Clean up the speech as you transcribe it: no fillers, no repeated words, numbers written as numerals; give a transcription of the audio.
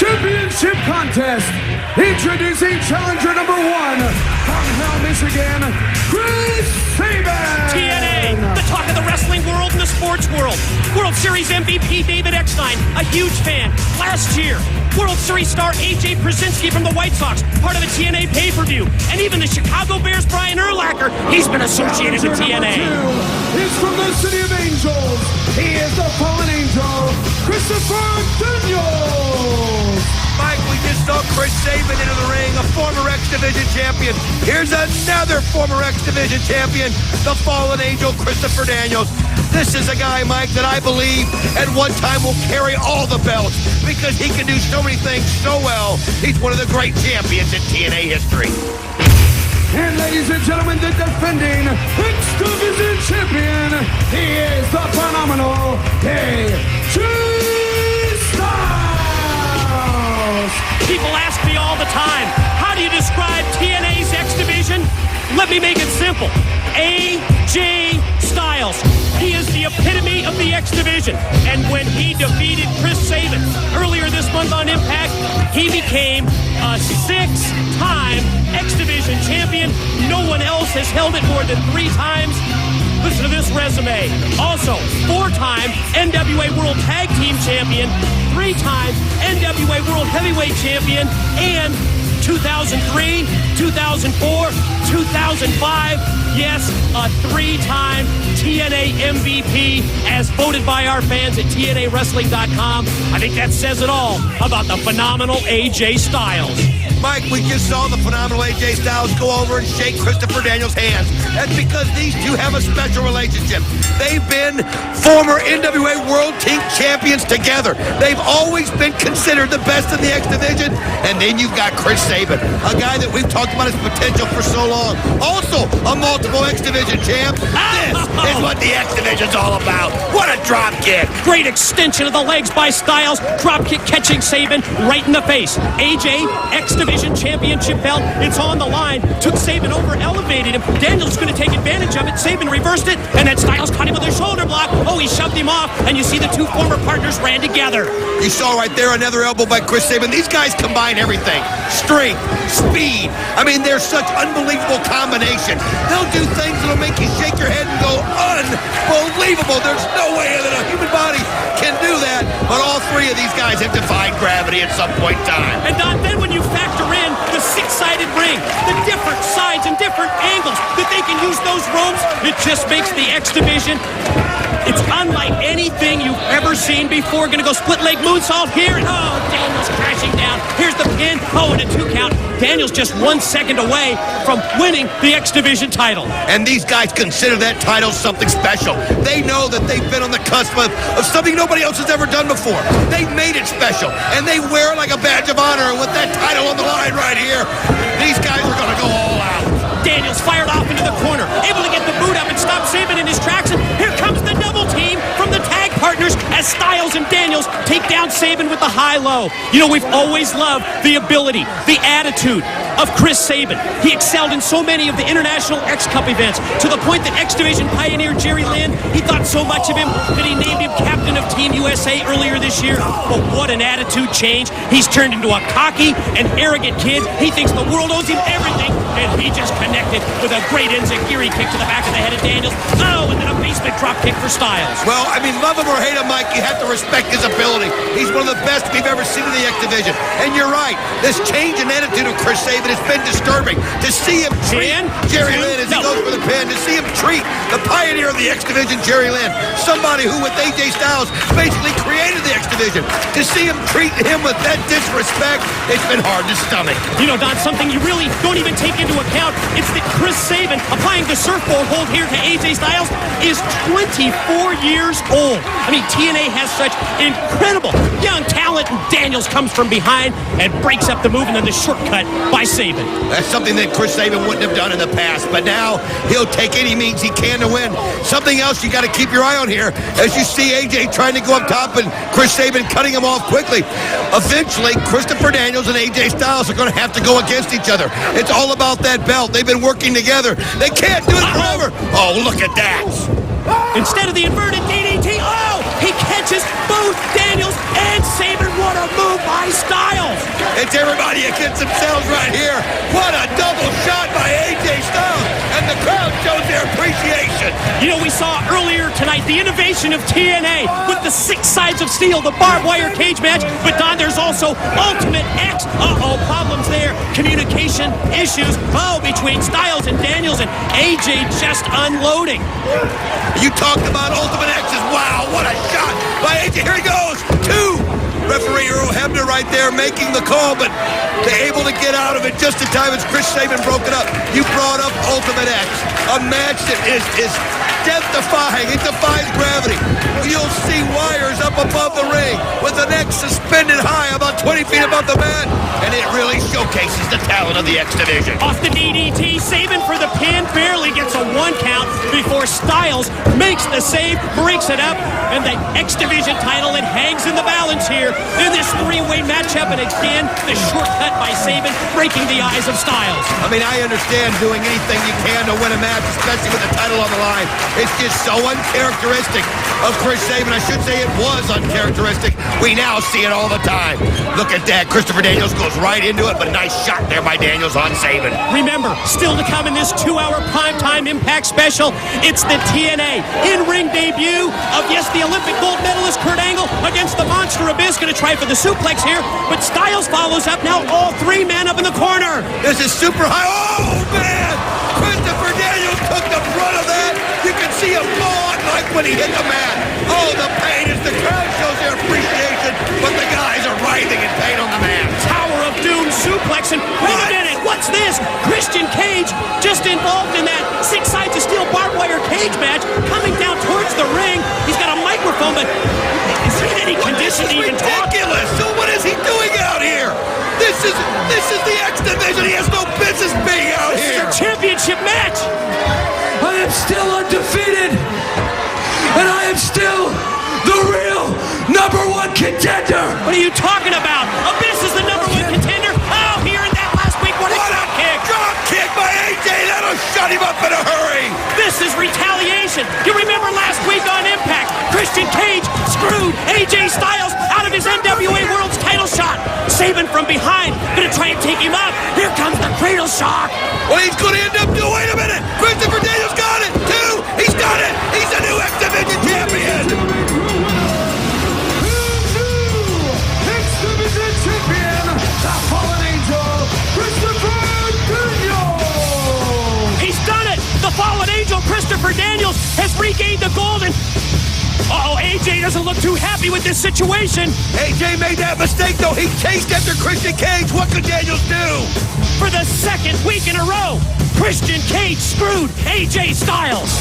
Championship Contest. Introducing challenger number 1 from Hell, Michigan, Chris Sabin. TNA, the talk of the wrestling world and the sports world. World Series MVP David Eckstein, a huge fan. Last year, World Series star AJ Przinsky from the White Sox, part of the TNA pay-per-view. And even the Chicago Bears' Brian Urlacher, he's been associated with TNA. He's from the City of Angels. He is the fallen angel, Christopher Daniels. Mike, we just saw Chris Sabin into the ring, a former X Division champion. Here's another former X Division champion, the fallen angel, Christopher Daniels. This is a guy, Mike, that I believe at one time will carry all the belts because he can do so many things so well. He's one of the great champions in TNA history. And ladies and gentlemen, the defending X Division champion, he is the phenomenal AJ Styles. People ask me all the time, how do you describe TNA's X Division? Let me make it simple. AJ Styles. He is the epitome of the X Division. And when he defeated Chris Sabin earlier this month on Impact, he became a 6-time X Division champion. No one else has held it more than 3 times. Listen to this resume. Also, 4-time NWA World Tag Team Champion, 3-time NWA World Heavyweight Champion, and 2003, 2004, 2005, yes, a 3-time TNA MVP as voted by our fans at TNAWrestling.com. I think that says it all about the phenomenal AJ Styles. Mike, we just saw the phenomenal AJ Styles go over and shake Christopher Daniels' hands. That's because these two have a special relationship. They've been former NWA World Team Champions together. They've always been considered the best in the X Division. And then you've got Chris Sabin, a guy that we've talked about his potential for so long. Also, a multiple X Division champ. This is what the X Division's all about. What a drop kick. Great extension of the legs by Styles. Drop kick catching Sabin right in the face. AJ, X Division Championship belt. It's on the line. Took Sabin over, elevated him. Daniels going to take advantage of it. Sabin reversed it, and then Styles caught him with a shoulder block. Oh, he shoved him off, and you see the two former partners ran together. You saw right there another elbow by Chris Sabin. These guys combine everything. Strength, speed. I mean, they're such unbelievable combination. They'll do things that'll make you shake your head and go, unbelievable. There's no way that a human body can do that. But all 3 of these guys have defied gravity at some point in time. And Don, then when you factor in the 6-sided ring, the different sides and different angles that they can use those ropes, it just makes the X Division, it's unlike anything you've ever seen before. Gonna go split leg moonsault here, and oh, Daniels crashing down. Here's the pin, oh, and a 2 count. Daniels just 1 second away from winning the X Division title. And these guys consider that title something special. They know that they've been on the cusp of something nobody else has ever done before. They've made it special, and they wear it like a badge of honor. And with that title on the line right here, these guys are going to go all out. Daniels fired off into the corner, able to get the boot up and stop Sabin in his tracks, and here comes the double team from the tag partners as Styles and Daniels take down Sabin with the high-low. You know, we've always loved the ability, the attitude of Chris Sabin. He excelled in so many of the International X Cup events, to the point that X Division pioneer Jerry Lynn, he thought so much of him that he named him captain of Team USA earlier this year. But what an attitude change. He's turned into a cocky and arrogant kid. He thinks the world owes him everything, and he just connected with a great enziguri kick to the back of the head of Daniels. Oh, and then a basement drop kick for Styles. Well, I mean, love him or hate him, Mike, you have to respect his ability. He's one of the best we've ever seen in the X Division. And you're right, this change in attitude of Chris Sabin has been disturbing. To see him treat Jerry Lynn as he goes for the pin, to see him treat the pioneer of the X Division, Jerry Lynn, somebody who with AJ Styles basically created the X Division, to see him treat him with that disrespect, it's been hard to stomach. You know, Don, something you really don't even take into account, it's that Chris Sabin, applying the surfboard hold here to AJ Styles, is 24 years old. I mean, TNA has such incredible young talent, and Daniels comes from behind and breaks up the move, and then the shortcut by Sabin. That's something that Chris Sabin wouldn't have done in the past, but now he'll take any means he can to win. Something else you got to keep your eye on here, as you see AJ trying to go up top and Chris Sabin cutting him off quickly. Eventually, Christopher Daniels and AJ Styles are going to have to go against each other. It's all about that belt. They've been working together. They can't do it forever. Oh, look at that. Instead of the inverted DDT, oh, he catches both Daniels and Sabin What a move by Styles. It's everybody against themselves right here. What a double shot by AJ Styles. And the crowd shows their appreciation. You know, we saw earlier tonight the innovation of TNA with the 6 sides of steel, the barbed wire cage match. But Don, there's also Ultimate X. Problems there. Communication issues. Between Styles and Daniels, and AJ just unloading. You talked about Ultimate X's. Wow, what a shot by AJ. Here he goes. 2. Referee Earl Hebner right there making the call, but they're able to get out of it just in time as Chris Sabin broke it up. You brought up Ultimate X, a match that is death-defying. It defies gravity. You'll see wires up above the ring with the neck suspended high about 20 feet above the mat, and it really showcases the talent of the X Division. Off the DDT, Sabin for the pin, barely gets a 1 count before Styles makes the save, breaks it up, and the X Division title, it hangs in the balance here in this 3-way matchup, and again, the shortcut by Sabin breaking the eyes of Styles. I mean, I understand doing anything you can to win a match, especially with the title on the line. It's just so uncharacteristic of Chris Sabin. I should say it was uncharacteristic. We now see it all the time. Look at that. Christopher Daniels goes right into it, but nice shot there by Daniels on Sabin. Remember, still to come in this 2-hour primetime Impact special, it's the TNA in-ring debut of, yes, the Olympic gold medalist Kurt Angle against the Monster Abyss. Going to try for the suplex here, but Styles follows up. Now all 3 men up in the corner. This is super high. Oh, man! Christopher Daniels took the brunt of that. You can see him fall like when he hit the mat. Oh, the pain as the crowd shows their appreciation, but the guys are writhing in pain on the mat. Tower of Doom suplex, and wait a minute, what's this? Christian Cage just involved in that 6 sides of steel barbed wire cage match, coming down towards the ring. He's got a microphone, but is he in any condition to even talk? Ridiculous! So what is he doing out here? This is the X Division. He has no business being out This here. is a championship match. I am still undefeated, and I am still the real #1 contender. What are you talking about? Abyss is the #1 contender. Oh, here in that last week, what a drop kick. Drop kick by AJ. That'll shut him up in a hurry. This is retaliation. You remember last week on Impact, Christian Cage screwed AJ Styles out of his NWA World's title shot. Sabin from behind, gonna try and take him out. Here comes the cradle shock. Well, he's going to end up doing. Wait a minute. Christopher Daniels got it. 2. He's done it. He's the new X Division champion. X Division champion, the fallen angel, Christopher Daniels. He's done it. The fallen angel, Christopher Daniels, has regained the gold. And AJ doesn't look too happy with this situation. AJ made that mistake, though. He chased after Christian Cage. What could Daniels do? For the 2nd week in a row, Christian Cage screwed AJ Styles.